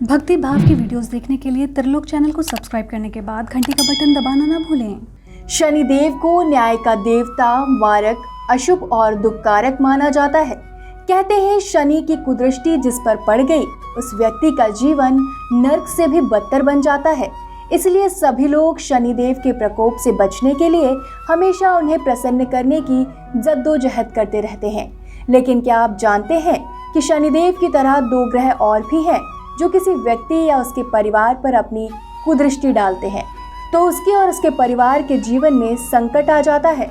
भक्ति भाव की वीडियोस देखने के लिए त्रिलोक चैनल को सब्सक्राइब करने के बाद घंटी का बटन दबाना ना भूलें। शनिदेव को न्याय का देवता, मारक, अशुभ और दुखकारक माना जाता है। कहते हैं शनि की कुदृष्टि जिस पर पड़ गई उस व्यक्ति का जीवन नर्क से भी बदतर बन जाता है। इसलिए सभी लोग शनिदेव के प्रकोप से बचने के लिए हमेशा उन्हें प्रसन्न करने की जद्दोजहद करते रहते हैं। लेकिन क्या आप जानते हैं कि शनिदेव की तरह दो ग्रह और भी हैं जो किसी व्यक्ति या उसके परिवार पर अपनी कुदृष्टि डालते हैं तो उसके और उसके परिवार के जीवन में संकट आ जाता है।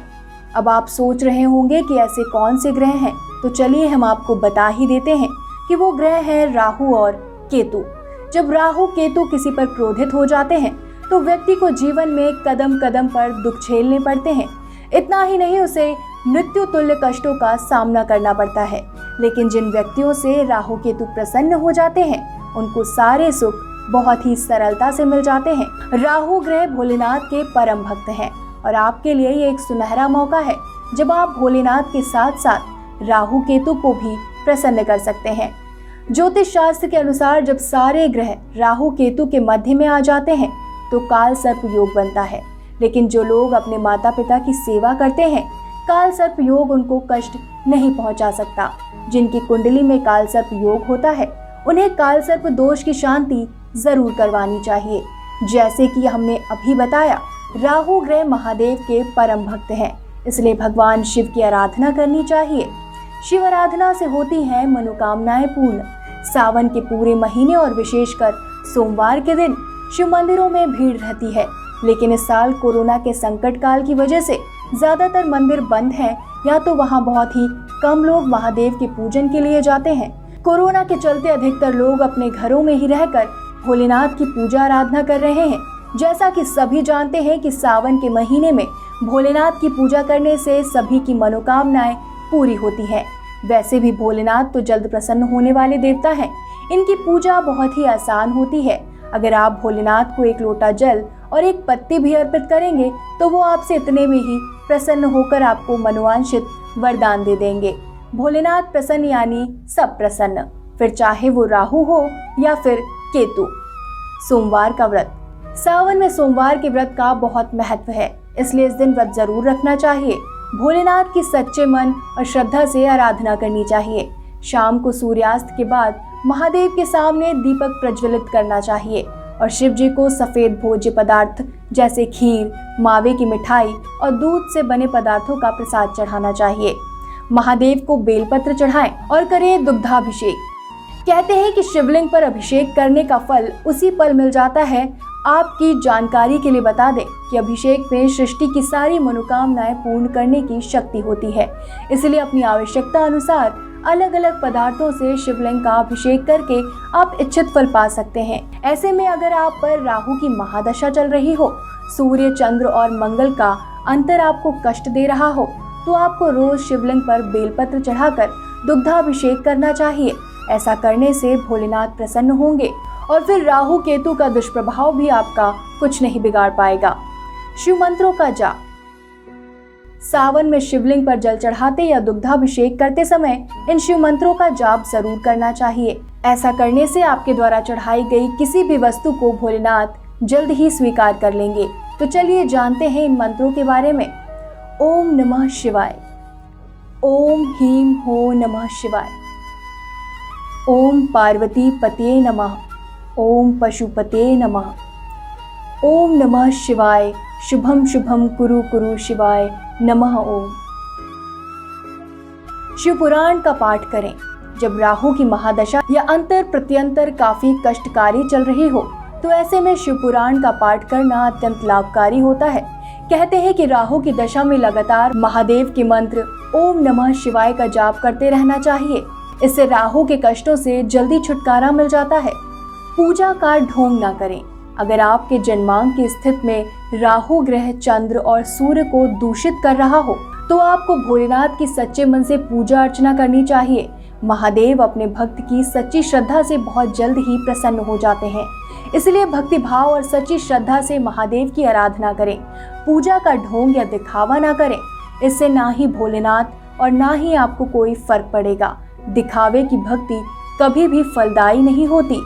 अब आप सोच रहे होंगे कि ऐसे कौन से ग्रह हैं, तो चलिए हम आपको बता ही देते हैं कि वो ग्रह हैं राहु और केतु। जब राहु केतु किसी पर क्रोधित हो जाते हैं तो व्यक्ति को जीवन में कदम कदम पर दुख झेलने पड़ते हैं। इतना ही नहीं, उसे मृत्यु तुल्य कष्टों का सामना करना पड़ता है। लेकिन जिन व्यक्तियों से राहु केतु प्रसन्न हो जाते हैं उनको सारे सुख बहुत ही सरलता से मिल जाते हैं। राहु ग्रह भोलेनाथ के परम भक्त हैं और आपके लिए ये एक सुनहरा मौका है जब आप भोलेनाथ के साथ साथ राहु केतु को भी प्रसन्न कर सकते हैं। ज्योतिष शास्त्र के अनुसार जब सारे ग्रह राहु केतु के मध्य में आ जाते हैं तो काल सर्प योग बनता है। लेकिन जो लोग अपने माता पिता की सेवा करते हैं, काल सर्प योग उनको कष्ट नहीं पहुंचा सकता। जिनकी कुंडली में काल सर्प योग होता है उन्हें काल सर्प दोष की शांति जरूर करवानी चाहिए। जैसे कि हमने अभी बताया, राहु ग्रह महादेव के परम भक्त हैं, इसलिए भगवान शिव की आराधना करनी चाहिए। शिव आराधना से होती है मनोकामनाएं पूर्ण। सावन के पूरे महीने और विशेषकर सोमवार के दिन शिव मंदिरों में भीड़ रहती है। लेकिन इस साल कोरोना के संकट काल की वजह से ज्यादातर मंदिर बंद हैं या तो वहां बहुत ही कम लोग महादेव के पूजन के लिए जाते हैं। कोरोना के चलते अधिकतर लोग अपने घरों में ही रहकर भोलेनाथ की पूजा आराधना कर रहे हैं। जैसा कि सभी जानते हैं कि सावन के महीने में भोलेनाथ की पूजा करने से सभी की मनोकामनाएं पूरी होती हैं। वैसे भी भोलेनाथ तो जल्द प्रसन्न होने वाले देवता हैं। इनकी पूजा बहुत ही आसान होती है। अगर आप भोलेनाथ को एक लोटा जल और एक पत्ती भी अर्पित करेंगे तो वो आपसे इतने में ही प्रसन्न होकर आपको मनोवांछित वरदान दे देंगे। भोलेनाथ प्रसन्न यानी सब प्रसन्न, फिर चाहे वो राहु हो या फिर केतु। सोमवार का व्रत। सावन में सोमवार के व्रत का बहुत महत्व है, इसलिए इस दिन व्रत जरूर रखना चाहिए। भोलेनाथ की सच्चे मन और श्रद्धा से आराधना करनी चाहिए। शाम को सूर्यास्त के बाद महादेव के सामने दीपक प्रज्वलित करना चाहिए और शिव जी को सफेद भोज्य पदार्थ जैसे खीर, मावे की मिठाई और दूध से बने पदार्थों का प्रसाद चढ़ाना चाहिए। महादेव को बेलपत्र चढ़ाएं और करें दुग्धाभिषेक। कहते हैं कि शिवलिंग पर अभिषेक करने का फल उसी पल मिल जाता है। आपकी जानकारी के लिए बता दें कि अभिषेक में सृष्टि की सारी मनोकामनाएं पूर्ण करने की शक्ति होती है। इसलिए अपनी आवश्यकता अनुसार अलग अलग पदार्थों से शिवलिंग का अभिषेक करके आप इच्छित फल पा सकते हैं। ऐसे में अगर आप पर राहु की महादशा चल रही हो, सूर्य, चंद्र और मंगल का अंतर आपको कष्ट दे रहा हो, तो आपको रोज शिवलिंग पर बेलपत्र चढ़ाकर दुग्धाभिषेक करना चाहिए। ऐसा करने से भोलेनाथ प्रसन्न होंगे और फिर राहु केतु का दुष्प्रभाव भी आपका कुछ नहीं बिगाड़ पाएगा। शिव मंत्रों का जाप। सावन में शिवलिंग पर जल चढ़ाते या दुग्धाभिषेक करते समय इन शिव मंत्रों का जाप जरूर करना चाहिए। ऐसा करने से आपके द्वारा चढ़ाई गई किसी भी वस्तु को भोलेनाथ जल्द ही स्वीकार कर लेंगे। तो चलिए जानते हैं इन मंत्रों के बारे में। ओम नमः शिवाय। ओम ह्रीं हो नमः शिवाय। ओम पार्वती पते नमः। ओम पशुपते नमः। ओम नमः शिवाय। शुभम शुभम कुरु कुरु शिवाय नमः ओम। शिव पुराण का पाठ करें। जब राहु की महादशा या अंतर प्रत्यंतर काफी कष्टकारी चल रही हो तो ऐसे में शिव पुराण का पाठ करना अत्यंत लाभकारी होता है। कहते हैं कि राहु की दशा में लगातार महादेव के मंत्र ओम नमः शिवाय का जाप करते रहना चाहिए। इससे राहु के कष्टों से जल्दी छुटकारा मिल जाता है। पूजा का ढोंग ना करें। अगर आपके जन्मांक की स्थिति में राहु ग्रह चंद्र और सूर्य को दूषित कर रहा हो तो आपको भोलेनाथ की सच्चे मन से पूजा अर्चना करनी चाहिए। महादेव अपने भक्त की सच्ची श्रद्धा से बहुत जल्द ही प्रसन्न हो जाते हैं। इसलिए भक्ति भाव और सच्ची श्रद्धा से महादेव की आराधना करें। पूजा का ढोंग या दिखावा ना करें। इससे ना ही भोलेनाथ और ना ही आपको कोई फर्क पड़ेगा। दिखावे की भक्ति कभी भी फलदायी नहीं होती।